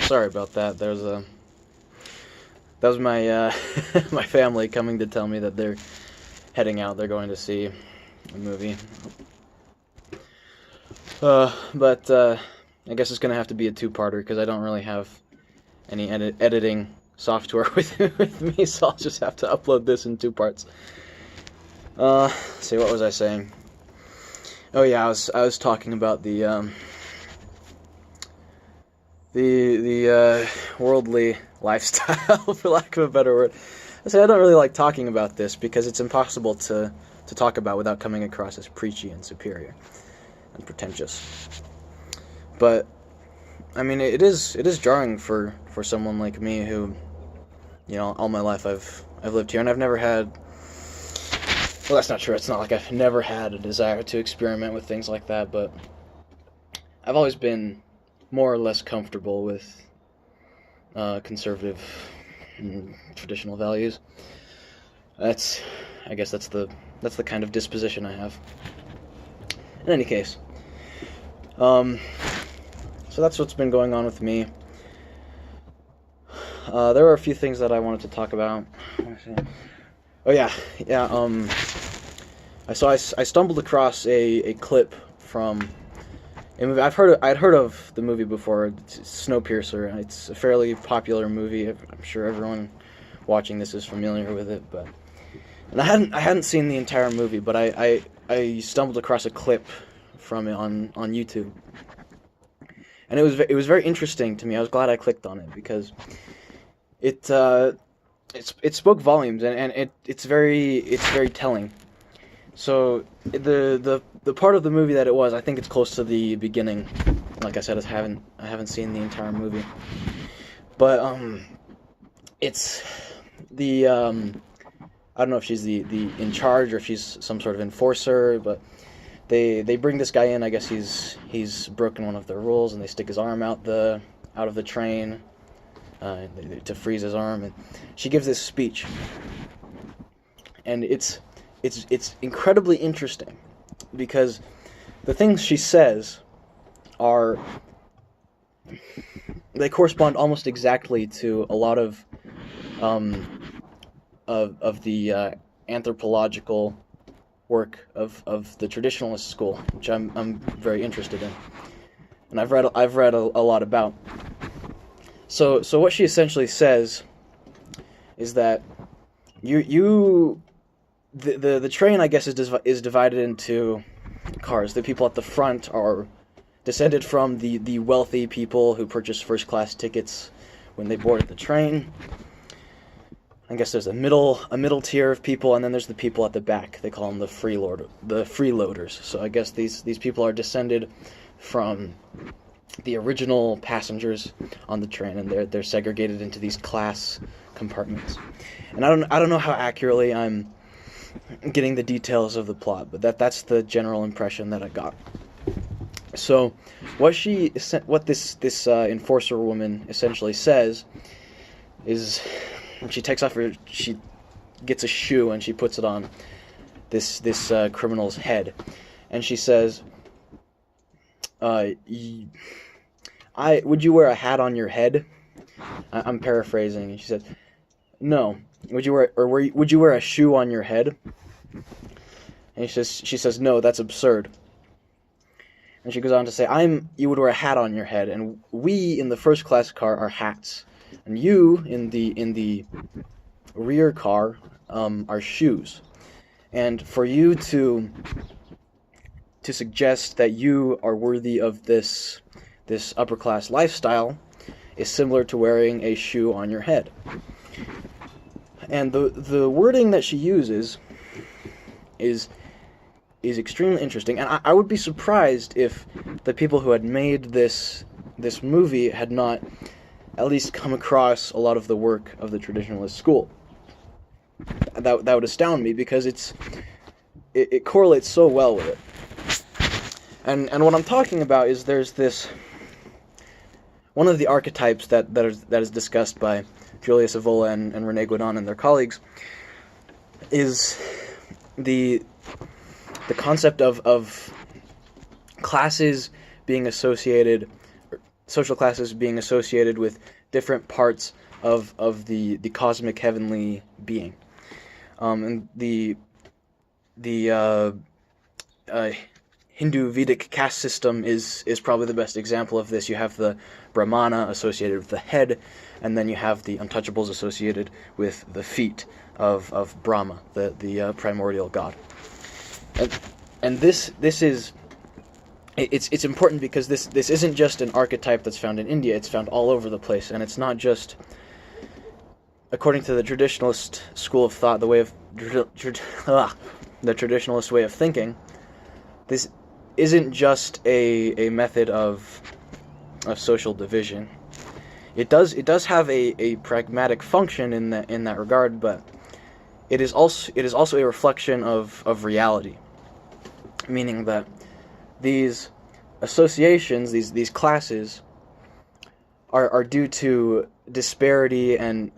sorry about that. That was my my family coming to tell me that they're heading out. They're going to see a movie. But I guess it's gonna have to be a two-parter because I don't really have any editing software with me, so I'll just have to upload this in two parts. Let's see, what was I saying? Oh yeah, I was talking about the worldly lifestyle, for lack of a better word. I say I don't really like talking about this because it's impossible to talk about without coming across as preachy and superior and pretentious. But I mean, it is jarring for someone like me who, you know, all my life I've lived here and I've never had. Well, that's not true. It's not like I've never had a desire to experiment with things like that, but I've always been more or less comfortable with conservative and traditional values. I guess that's the kind of disposition I have. In any case, so that's what's been going on with me. There were a few things that I wanted to talk about. Oh yeah. I stumbled across a clip from a movie. I'd heard of the movie before. It's Snowpiercer. It's a fairly popular movie. I'm sure everyone watching this is familiar with it, and I hadn't seen the entire movie, but I stumbled across a clip from it on YouTube, and it was very interesting to me. I was glad I clicked on it because it spoke volumes, and it's very telling. So the part of the movie that it was, I think it's close to the beginning. Like I said, I haven't seen the entire movie, but it's the I don't know if she's the in charge or if she's some sort of enforcer, but they bring this guy in. I guess he's broken one of their rules, and they stick his arm out of the train to freeze his arm, and she gives this speech, and it's incredibly interesting because the things she says they correspond almost exactly to a lot of the anthropological work of the traditionalist school, which I'm very interested in, and I've read a lot about. So what she essentially says is that the train, I guess, is divided into cars. The people at the front are descended from the wealthy people who purchased first-class tickets when they boarded the train. I guess there's a middle tier of people, and then there's the people at the back. They call them the freeloaders. So I guess these people are descended from the original passengers on the train, and they're segregated into these class compartments. And I don't know how accurately I'm getting the details of the plot, but that's the general impression that I got. So what this enforcer woman essentially says is, when she takes off she gets a shoe and she puts it on this criminal's head, and she says, would you wear a hat on your head? I'm paraphrasing. And she said, no. Would you wear a shoe on your head? And she says, no, that's absurd. And she goes on to say, you would wear a hat on your head, and we in the first class car are hats, and you in the rear car are shoes. And for you to suggest that you are worthy of this upper class lifestyle is similar to wearing a shoe on your head. And the wording that she uses is extremely interesting, and I would be surprised if the people who had made this movie had not at least come across a lot of the work of the traditionalist school. That would astound me because it correlates so well with it. And what I'm talking about is there's this one of the archetypes that is discussed by Julius Evola and René Guénon and their colleagues is the concept of classes being associated, social classes being associated with different parts of the cosmic heavenly being. And the Hindu Vedic caste system is probably the best example of this. You have the Brahmana associated with the head, and then you have the untouchables associated with the feet of Brahma, the primordial god. And this is it's important because this isn't just an archetype that's found in India. It's found all over the place, and it's not just, according to the traditionalist school of thought, the traditionalist way of thinking. This isn't just a method of social division. It does have a pragmatic function in that regard, but it is also a reflection of reality, meaning that these associations, these classes, are due to disparity and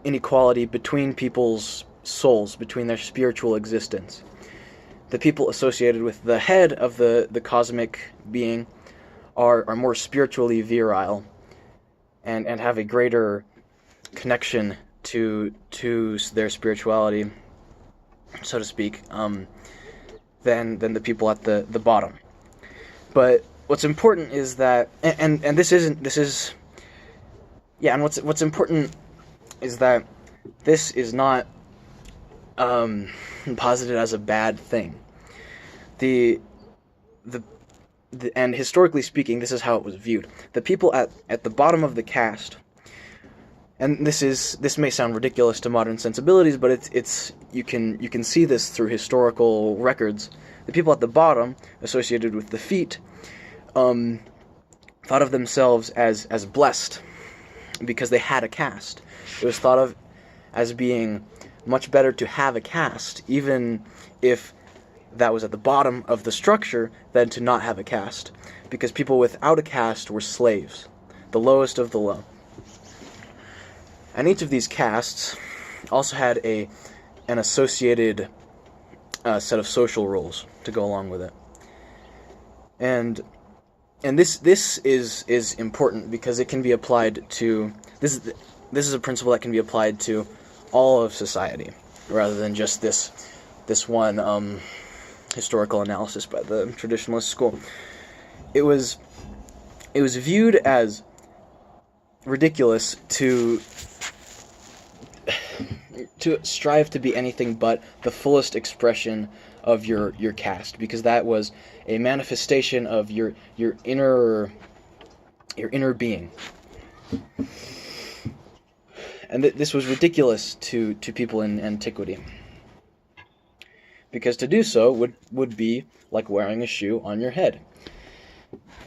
inequality between people's souls, between their spiritual existence. The people associated with the head of the cosmic being are more spiritually virile and have a greater connection to their spirituality, so to speak, than the people at the bottom. But what's important is that, and what's important is that this is not posited as a bad thing. And historically speaking, this is how it was viewed. The people at the bottom of the caste, and this may sound ridiculous to modern sensibilities, but it's you can see this through historical records. The people at the bottom, associated with the feet, thought of themselves as blessed because they had a caste. It was thought of as being much better to have a caste, even if that was at the bottom of the structure, than to not have a caste, because people without a caste were slaves, the lowest of the low. And each of these castes also had an associated set of social rules to go along with it. And this is important because it can be applied to this is a principle that can be applied to all of society, rather than just this one historical analysis by the traditionalist school. It was viewed as ridiculous to strive to be anything but the fullest expression of your caste, because that was a manifestation of your inner being. And this was ridiculous to people in antiquity, because to do so would be like wearing a shoe on your head.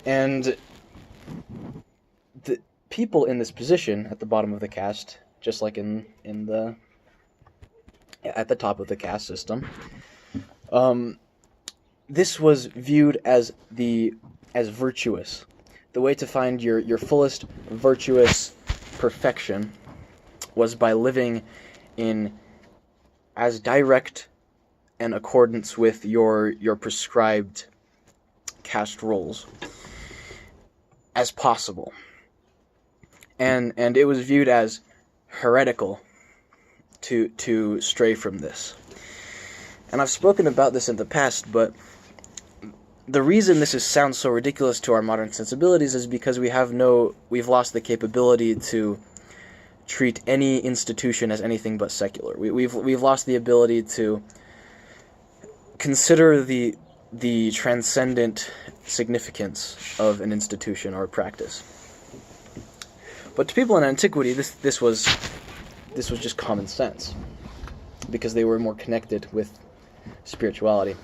And the people in this position at the bottom of the caste, just like at the top of the caste system, this was viewed as virtuous. The way to find your fullest virtuous perfection was by living in as direct an accordance with your prescribed caste roles as possible. And it was viewed as heretical to stray from this. And I've spoken about this in the past, but the reason this sounds so ridiculous to our modern sensibilities is because we've lost the capability to treat any institution as anything but secular. We've lost the ability to consider the transcendent significance of an institution or a practice. But to people in antiquity, this was just common sense, because they were more connected with spirituality.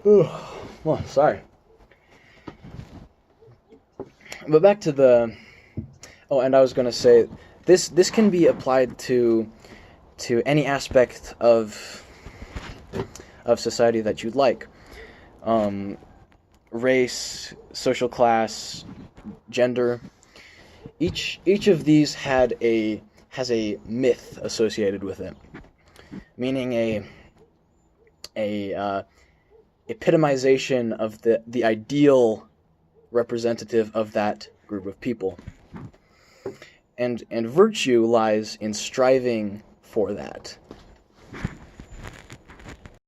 Well, sorry. But back to and I was going to say, this can be applied to any aspect of society that you'd like. Race, social class, gender. Each of these has a myth associated with it, meaning a epitomization of the ideal representative of that group of people. And virtue lies in striving for that.